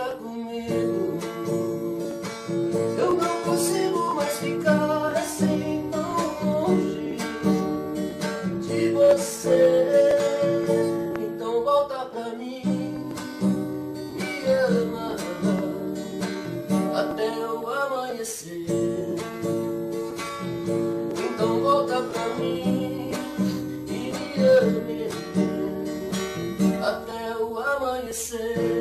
fica comigo. Eu não consigo mais ficar assim tão longe de você. Então volta pra mim, me ama até o amanhecer. Então volta pra mim e me ame até o amanhecer.